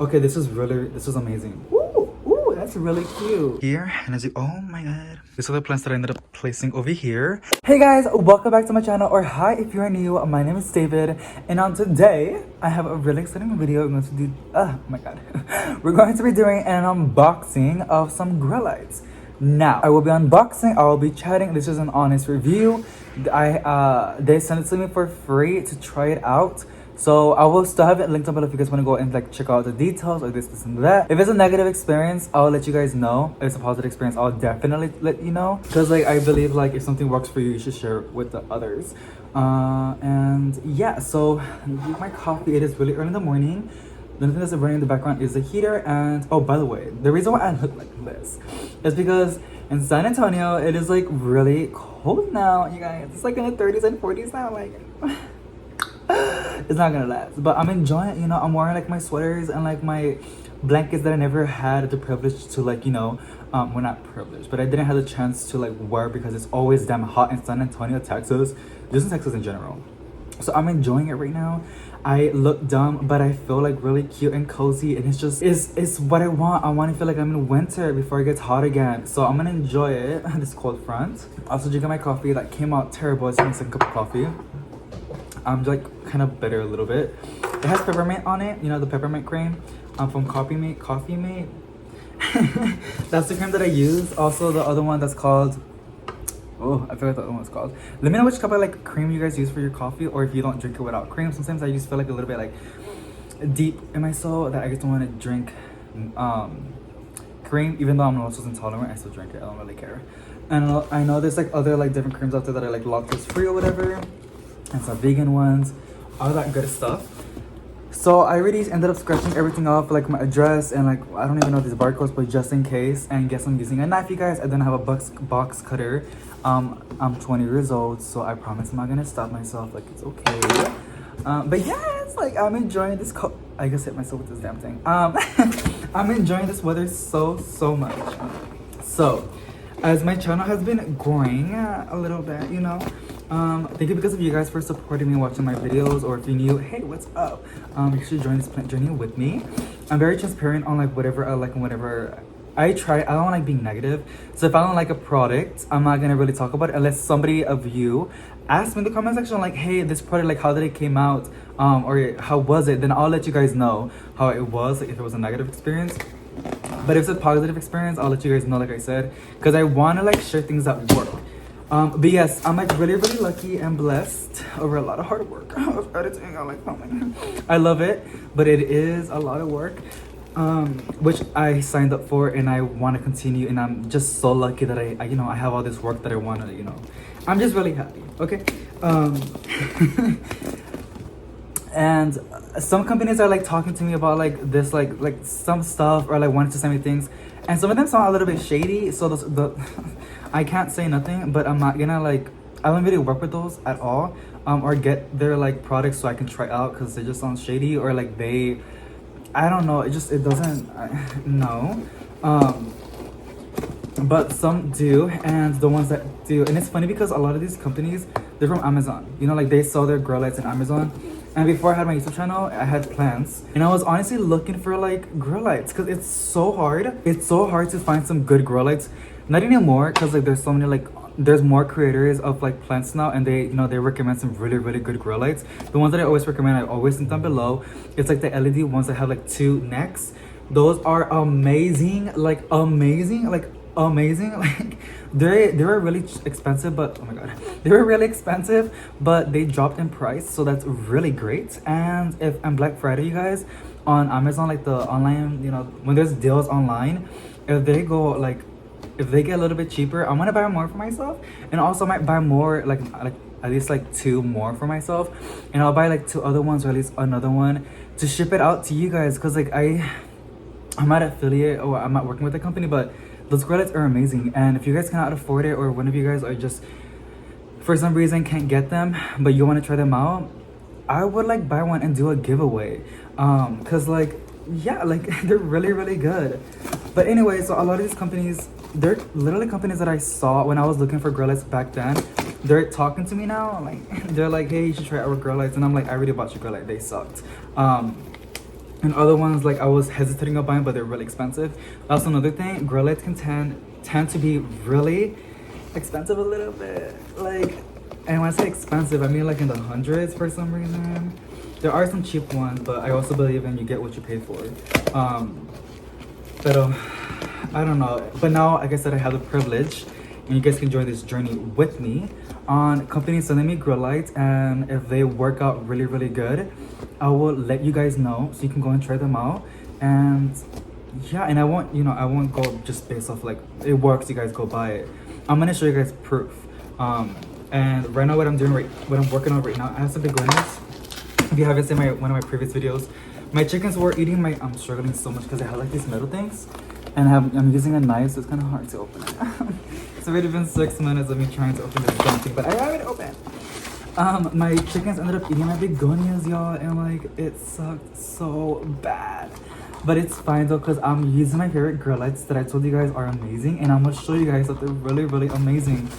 Okay, this is amazing. Ooh, that's really cute. Here, and as you, oh my god. These are the plants that I ended up placing over here. Hey guys, welcome back to my channel, or hi if you're new. My name is David, and on today, I have a really exciting video. I'm going to do, oh my god. We're going to be doing an unboxing of some Growlights. Now, I will be unboxing, I will be chatting. This is an honest review. They sent it to me for free to try it out. So I will still have it linked up below if you guys want to go and like check out the details or this and that. If it's a negative experience, I'll let you guys know. If it's a positive experience, I'll definitely let you know. Because like I believe like if something works for you, you should share it with the others. And yeah, so my coffee. It is really early in the morning. The only thing that's running in the background is the heater. And oh, by the way, the reason why I look like this is because in San Antonio, it is like really cold now, you guys. It's like in the 30s and 40s now, like it's not gonna last, but I'm enjoying it. You know, I'm wearing like my sweaters and like my blankets that I never had the privilege to, like, you know, well, not privilege, but I didn't have the chance to like wear because it's always damn hot in San Antonio, Texas, just in Texas in general. So I'm enjoying it right now. I look dumb, but I feel like really cute and cozy, and it's just it's what I want. I want to feel like I'm in winter before it gets hot again. So I'm gonna enjoy it. This cold front. Also drinking my coffee that came out terrible. It's my second cup of coffee. I'm like kind of bitter a little bit. It has peppermint on it, you know, the peppermint cream from Coffee Mate. That's the cream that I use. Also the other one that's called, oh, I forgot what the other one's called. Let me know which cup of like cream you guys use for your coffee, or if you don't drink it without cream. Sometimes I just feel like a little bit like deep in my soul that I just don't want to drink cream. Even though I'm lactose intolerant, I still drink it. I don't really care. And I know there's like other like different creams out there that are like lactose free or whatever, and some vegan ones, all that good stuff. So I already ended up scratching everything off, like my address and like I don't even know these barcodes, but just in case. And guess I'm using a knife, you guys. I don't have a box cutter. I'm 20 years old, so I promise I'm not gonna stop myself. Like, it's okay. But yeah, it's like I'm enjoying this. I just hit myself with this damn thing. I'm enjoying this weather so much. So, as my channel has been growing a little bit, you know. Thank you because of you guys for supporting me watching my videos, or if you're new, hey, what's up? You should join this plant journey with me. I'm very transparent on like whatever I like and whatever I try. I don't like being negative. So if I don't like a product, I'm not gonna really talk about it unless somebody of you ask me in the comment section like, hey, this product, like how did it came out, or how was it? Then I'll let you guys know how it was, like if it was a negative experience. But if it's a positive experience, I'll let you guys know, like I said, because I want to like share things that work. But yes, I'm like really lucky and blessed over a lot of hard work of editing. I'm like, oh my god, I love it, but it is a lot of work, which I signed up for, and I want to continue. And I'm just so lucky that I you know, I have all this work that I want to, you know, I'm just really happy. Okay. And some companies are like talking to me about like this, like some stuff, or like wanting to send me things, and some of them sound a little bit shady. So the I can't say nothing, but I'm not gonna like, I don't really work with those at all, or get their like products so I can try out, because they just sound shady, or like I don't know, it doesn't, no. But some do, and the ones that do, and it's funny because a lot of these companies, they're from Amazon, you know, like they sell their Growlights on Amazon. And before I had my YouTube channel, I had plants, and I was honestly looking for like Growlights, because it's so hard to find some good Growlights. Not anymore, because like there's so many, like there's more creators of like plants now, and they, you know, they recommend some really good Growlights. The ones that I always recommend, I always link them below. It's like the LED ones that have like 2 necks. Those are amazing, like amazing. Like they were really expensive, but oh my god, they were really expensive, but they dropped in price, so that's really great. And if on Black Friday, you guys, on Amazon, like the online, you know, when there's deals online, if they get a little bit cheaper, I want to buy more for myself, and also I might buy more, like at least like 2 more for myself, and I'll buy like 2 other ones, or at least another one to ship it out to you guys, because like I'm not affiliate, or I'm not working with the company, but those Growlights are amazing. And if you guys cannot afford it, or one of you guys are just for some reason can't get them, but you want to try them out, I would like buy one and do a giveaway, because like, yeah, like they're really good. But anyway, so a lot of these companies, they're literally companies that I saw when I was looking for Growlights back then. They're talking to me now, like they're like, hey, you should try our Growlights, and I'm like, I already bought your Growlight, they sucked. And other ones, like I was hesitating on buying, but they're really expensive. That's another thing. Growlights can tend to be really expensive a little bit. Like, and when I say expensive, I mean like in the hundreds for some reason. There are some cheap ones, but I also believe in you get what you pay for. But I don't know. But now, like I said, I have the privilege, and you guys can join this journey with me on companies sending me Growlights, and if they work out really, really good, I will let you guys know so you can go and try them out. And yeah, and I won't go just based off like it works, you guys go buy it. I'm gonna show you guys proof. And right now what I'm working on right now, I have some beginners. If you haven't seen one of my previous videos, my chickens were eating my, I'm struggling so much because I have like these metal things, and I'm using a knife, so it's kind of hard to open it. It's already been 6 minutes of me trying to open this damn thing, but I have it open. My chickens ended up eating my begonias, y'all, and like it sucked so bad. But it's fine though, because I'm using my favorite Growlights that I told you guys are amazing, and I'm gonna show you guys that they're really, really amazing.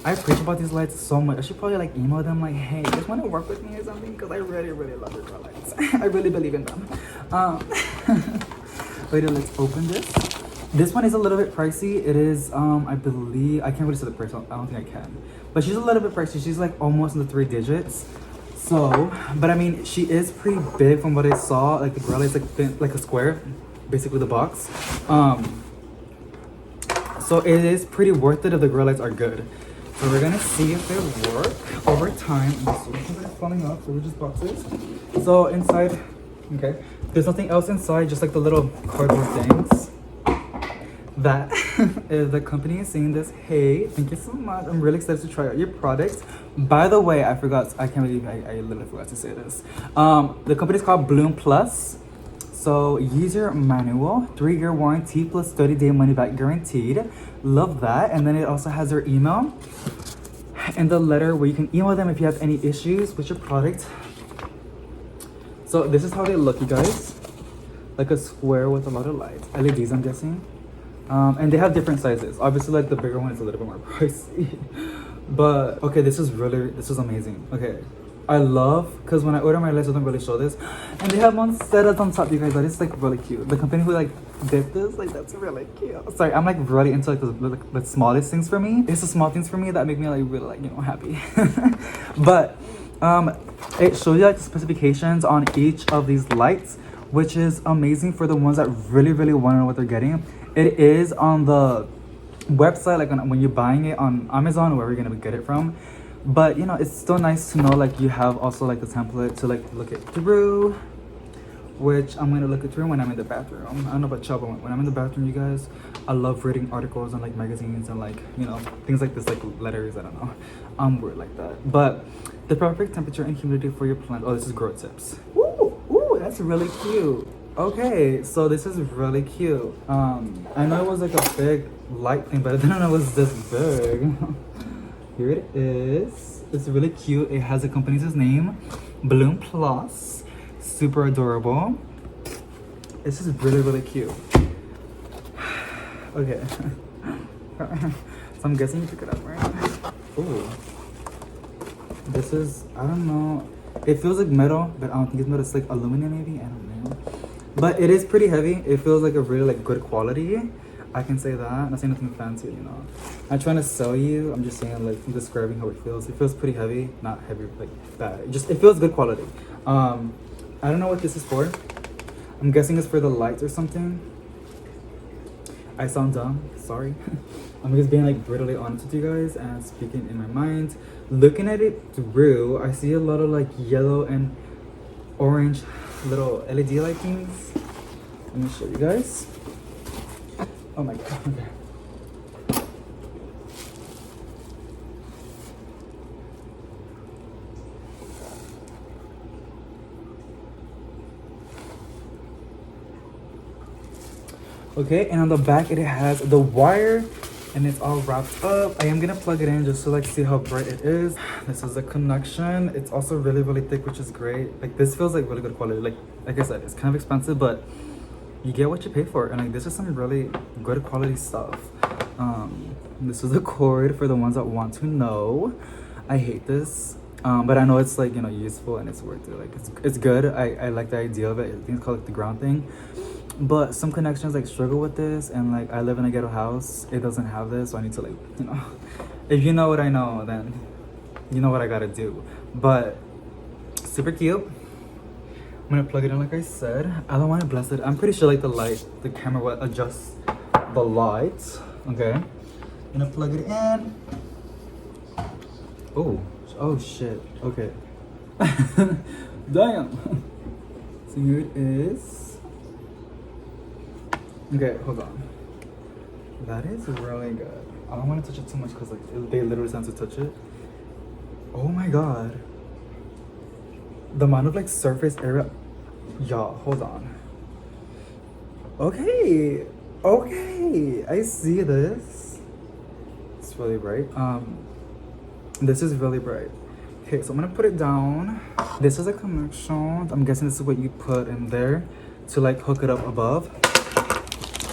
I preach about these lights so much. I should probably like email them like, hey, you just want to work with me or something? Because I really, really love your Growlights. I really believe in them. Wait, let's open this. This one is a little bit pricey. It is, I believe, I can't really say the price. I don't think I can. But she's a little bit pricey. She's like almost in the 3 digits. So, but I mean, she is pretty big from what I saw. Like the Growlights like thin, like a square, basically the box. So it is pretty worth it if the Growlights are good. So we're gonna see if they work over time. They're falling off, so we're just boxes. So inside, okay, there's nothing else inside, just like the little cardboard things. That is the company is saying this. Hey, thank you so much. I'm really excited to try out your products. By the way, I can't believe I literally forgot to say this. The company is called Bloom Plus. So user manual, 3-year warranty plus 30-day money back guaranteed. Love that. And then it also has their email and the letter where you can email them if you have any issues with your product. So this is how they look, you guys. Like a square with a lot of lights. LEDs, I'm guessing. And they have different sizes. Obviously, like the bigger one is a little bit more pricey. But okay, this is amazing. Okay. I love, because when I order my lights, I don't really show this. And they have monsteras on top, you guys. That is like really cute. The company who like did this, like that's really cute. Sorry, I'm like really into like the smallest things for me. It's the small things for me that make me like really like, you know, happy. But it shows you like the specifications on each of these lights, which is amazing for the ones that really, really want to know what they're getting. It is on the website, like when you're buying it on Amazon or wherever you're gonna get it from. But you know, it's still nice to know like you have also like the template to like look it through, which I'm gonna look it through when I'm in the bathroom. I don't know about y'all, but when I'm in the bathroom, you guys, I love reading articles and like magazines and like, you know, things like this, like letters, I don't know. I'm weird like that. But the perfect temperature and humidity for your plant. Oh, this is grow tips. Ooh, that's really cute. Okay, so this is really cute. I know it was like a big light thing, but I didn't know it was this big. Here it is. It's really cute. It has the company's name, Bloom Plus. Super adorable. This is really, really cute. Okay. So I'm guessing you pick it up, right? Ooh. This is, I don't know. It feels like metal, but I don't think it's metal. It's like aluminum maybe. I don't know. But it is pretty heavy. It feels like a really like good quality. I can say that. I'm not saying nothing fancy, you know. I'm trying to sell you. I'm just saying, like, I'm describing how it feels. It feels pretty heavy. Not heavy, like, bad. It feels good quality. I don't know what this is for. I'm guessing it's for the lights or something. I sound dumb. Sorry. I'm just being, like, brutally honest with you guys and speaking in my mind. Looking at it through, I see a lot of, like, yellow and orange little LED light things. Let me show you guys. Oh my god. Okay, and on the back it has the wire and it's all wrapped up. I am gonna plug it in just to like see how bright it is. This is the connection. It's also really, really thick, which is great. Like this feels like really good quality. Like I said, it's kind of expensive, but you get what you pay for, and like this is some really good quality stuff. This is a cord for the ones that want to know. I hate this. But I know it's like, you know, useful and it's worth it. Like it's good. I like the idea of it. I think it's called like the ground thing. But some connections like struggle with this, and like I live in a ghetto house. It doesn't have this, so I need to like, you know, if you know what I know, then you know what I gotta do. But super cute. I'm gonna plug it in like I said. I don't want to bless it. I'm pretty sure like the camera will adjust the light. Okay. I'm gonna plug it in. Oh shit. Okay. Damn. So here it is. Okay, hold on. That is really good. I don't want to touch it too much because like they literally sound to touch it. Oh my god. The amount of like surface area. Y'all, hold on. Okay. Okay. I see this. It's really bright. This is really bright. Okay, so I'm gonna put it down. This is a connection. I'm guessing this is what you put in there to like hook it up above.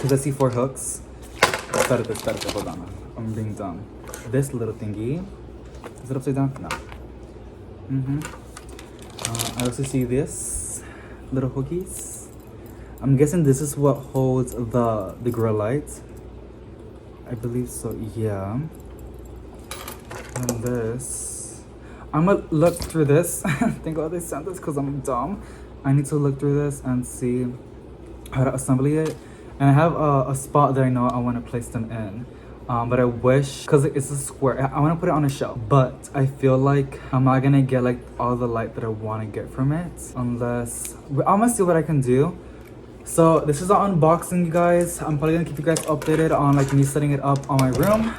Because I see 4 hooks. Start it. Hold on. I'm being dumb. This little thingy. Is it upside down? No. I also see this little hookies. I'm guessing this is what holds the Growlights. I believe so, yeah. And this, I'm gonna look through this. Thank God they sent this because I'm dumb. I need to look through this and see how to assemble it. And I have a spot that I know I want to place them in. But I wish, because it's a square, I want to put it on a shelf. But I feel like I'm not going to get like all the light that I want to get from it. Unless, I'm going to see what I can do. So this is an unboxing, you guys. I'm probably going to keep you guys updated on like me setting it up on my room.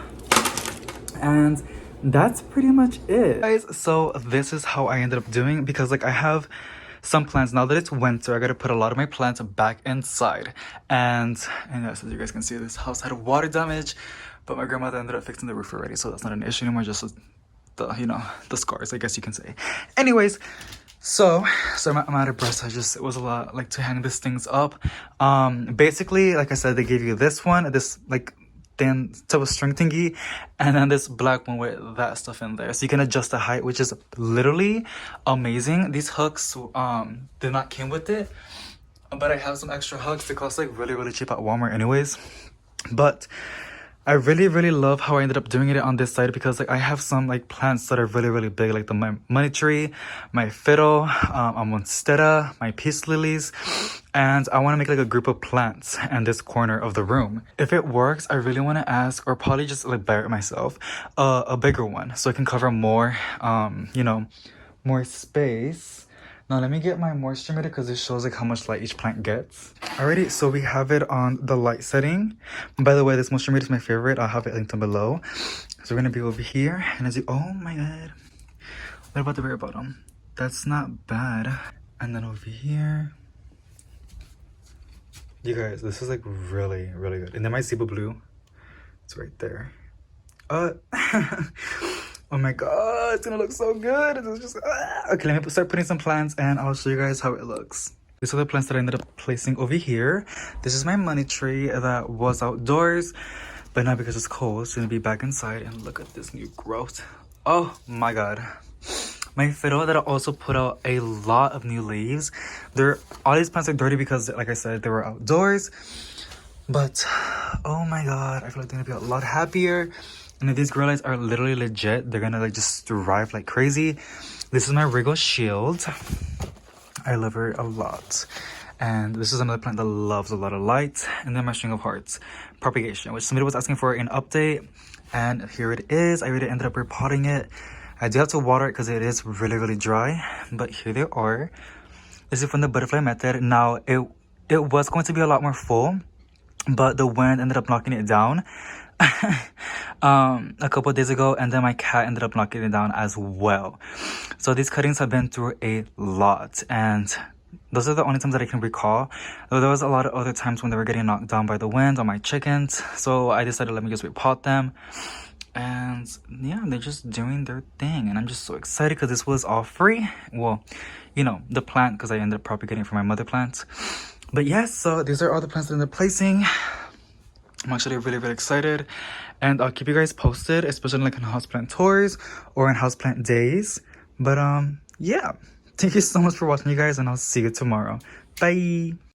And that's pretty much it, guys. So this is how I ended up doing, because like I have some plants now that it's winter. I gotta put a lot of my plants back inside, and yes, as you guys can see, this house had water damage, but my grandmother ended up fixing the roof already, so that's not an issue anymore. Just the, you know, the scars, I guess you can say. Anyways, so I'm out of breath. It was a lot like to hang these things up. Basically, like I said, they gave you this one, this like thin type of string thingy, and then this black one with that stuff in there, so you can adjust the height, which is literally amazing. These hooks did not came with it, but I have some extra hooks. They cost like really cheap at Walmart anyways. But I really love how I ended up doing it on this side, because like I have some like plants that are really big, like my money tree, my fiddle, a monstera, my peace lilies, and I want to make like a group of plants in this corner of the room. If it works, I really want to ask, or probably just like buy it myself, a bigger one, so I can cover more, you know, more space. Now let me get my moisture meter, because it shows like how much light each plant gets. Alrighty, so we have it on the light setting. By the way, this moisture meter is my favorite. I'll have it linked down below. So we're gonna be over here, and as you, oh my god, what about the very bottom? That's not bad. And then over here, you guys, this is like really good. And then my zebra blue, it's right there. Oh my god, it's gonna look so good. It's just okay, let me start putting some plants and I'll show you guys how it looks. These are the plants that I ended up placing over here. This is my money tree that was outdoors, but now because it's cold, it's gonna be back inside. And look at this new growth. Oh my god. My fiddle that I also put out a lot of new leaves. All these plants are dirty because, like I said, they were outdoors. But oh my god, I feel like they're gonna be a lot happier. And if these Growlights are literally legit, they're gonna like just thrive like crazy. This is my Regal Shield. I love her a lot. And this is another plant that loves a lot of light. And then my String of Hearts propagation, which somebody was asking for an update. And here it is. I already ended up repotting it. I do have to water it because it is really dry. But here they are. This is from the butterfly method. Now, it was going to be a lot more full, but the wind ended up knocking it down. A couple of days ago, and then my cat ended up knocking it down as well. So these cuttings have been through a lot, and those are the only times that I can recall. Though there was a lot of other times when they were getting knocked down by the wind on my chickens, so I decided let me just repot them. And yeah, they're just doing their thing, and I'm just so excited because this was all free. Well, you know, the plant, because I ended up propagating from my mother plant. But yes, so these are all the plants that I ended up placing. I'm actually really excited, and I'll keep you guys posted, especially like in houseplant tours or in houseplant days. But yeah, thank you so much for watching, you guys, and I'll see you tomorrow. Bye.